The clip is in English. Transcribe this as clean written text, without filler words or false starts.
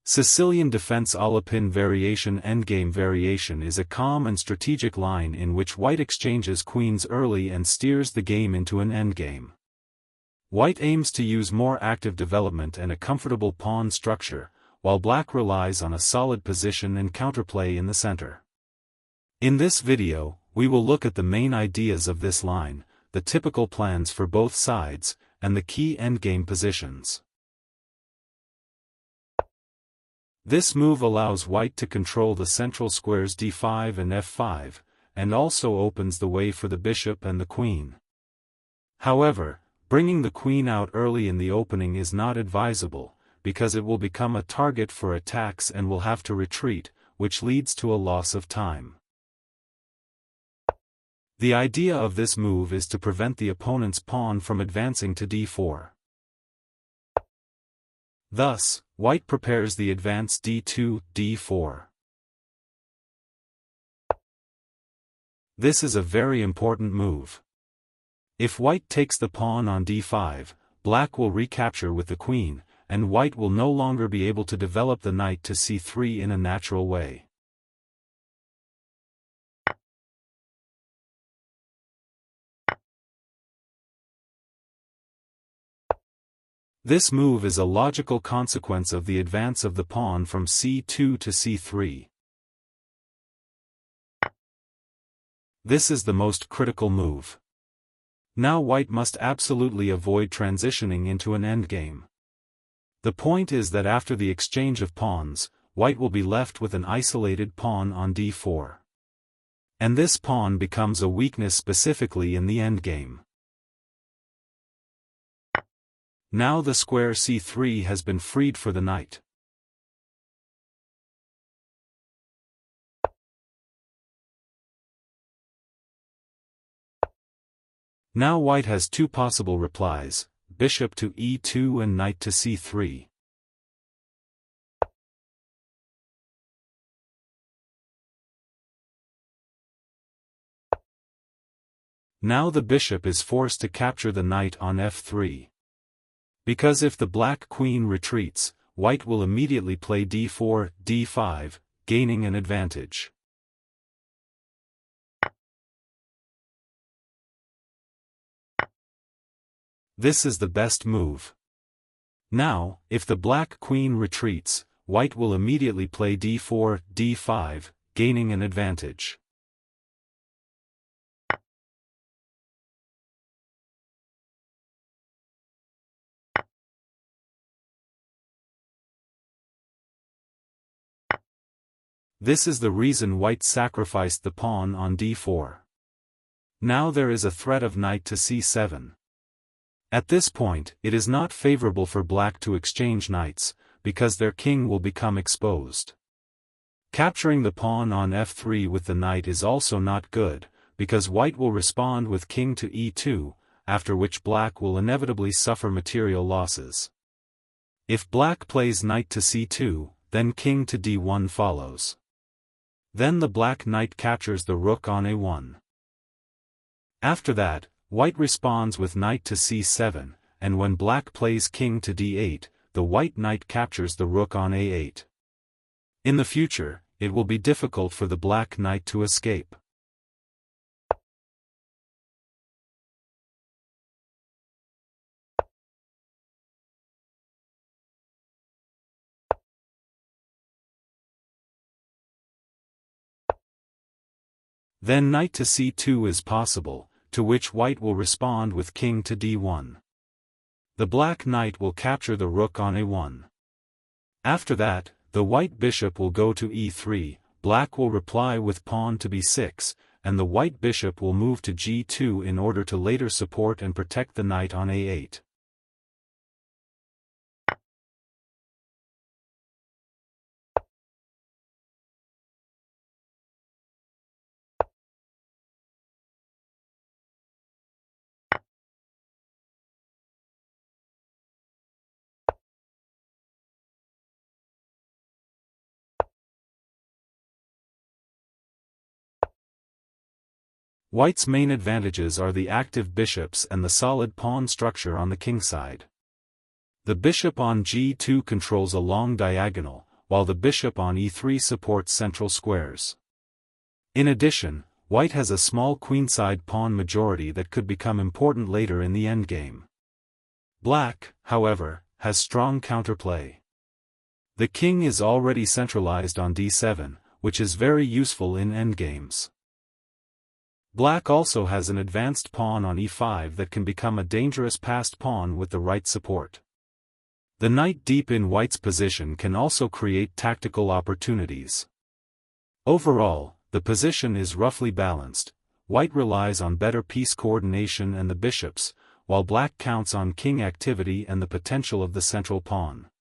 Sicilian defense Alapin variation Endgame variation is a calm and strategic line in which white exchanges queens early and steers the game into an endgame. White aims to use more active development and a comfortable pawn structure, while black relies on a solid position and counterplay in the center. In this video, we will look at the main ideas of this line, the typical plans for both sides, and the key endgame positions. This move allows white to control the central squares d5 and f5, and also opens the way for the bishop and the queen. However, bringing the queen out early in the opening is not advisable, because it will become a target for attacks and will have to retreat, which leads to a loss of time. The idea of this move is to prevent the opponent's pawn from advancing to d4. Thus, white prepares the advance d2, d4. This is a very important move. If white takes the pawn on d5, black will recapture with the queen, and white will no longer be able to develop the knight to c3 in a natural way. This move is a logical consequence of the advance of the pawn from c2 to c3. This is the most critical move. Now white must absolutely avoid transitioning into an endgame. The point is that after the exchange of pawns, white will be left with an isolated pawn on d4. And this pawn becomes a weakness specifically in the endgame. Now the square c3 has been freed for the knight. Now white has two possible replies, bishop to e2 and knight to c3. Now the bishop is forced to capture the knight on f3. Because if the black queen retreats, white will immediately play d4, d5, gaining an advantage. This is the best move. Now, if the black queen retreats, white will immediately play d4, d5, gaining an advantage. This is the reason white sacrificed the pawn on d4. Now there is a threat of knight to c7. At this point, it is not favorable for black to exchange knights, because their king will become exposed. Capturing the pawn on f3 with the knight is also not good, because white will respond with king to e2, after which black will inevitably suffer material losses. If black plays knight to c2, then king to d1 follows. Then the black knight captures the rook on a1. After that, white responds with knight to c7, and when black plays king to d8, the white knight captures the rook on a8. In the future, it will be difficult for the black knight to escape. Then knight to c2 is possible, to which white will respond with king to d1. The black knight will capture the rook on a1. After that, the white bishop will go to e3, black will reply with pawn to b6, and the white bishop will move to g2 in order to later support and protect the knight on a8. White's main advantages are the active bishops and the solid pawn structure on the king side. The bishop on g2 controls a long diagonal, while the bishop on e3 supports central squares. In addition, white has a small queenside pawn majority that could become important later in the endgame. Black, however, has strong counterplay. The king is already centralized on d7, which is very useful in endgames. Black also has an advanced pawn on e5 that can become a dangerous passed pawn with the right support. The knight deep in white's position can also create tactical opportunities. Overall, the position is roughly balanced. White relies on better piece coordination and the bishops, while black counts on king activity and the potential of the central pawn.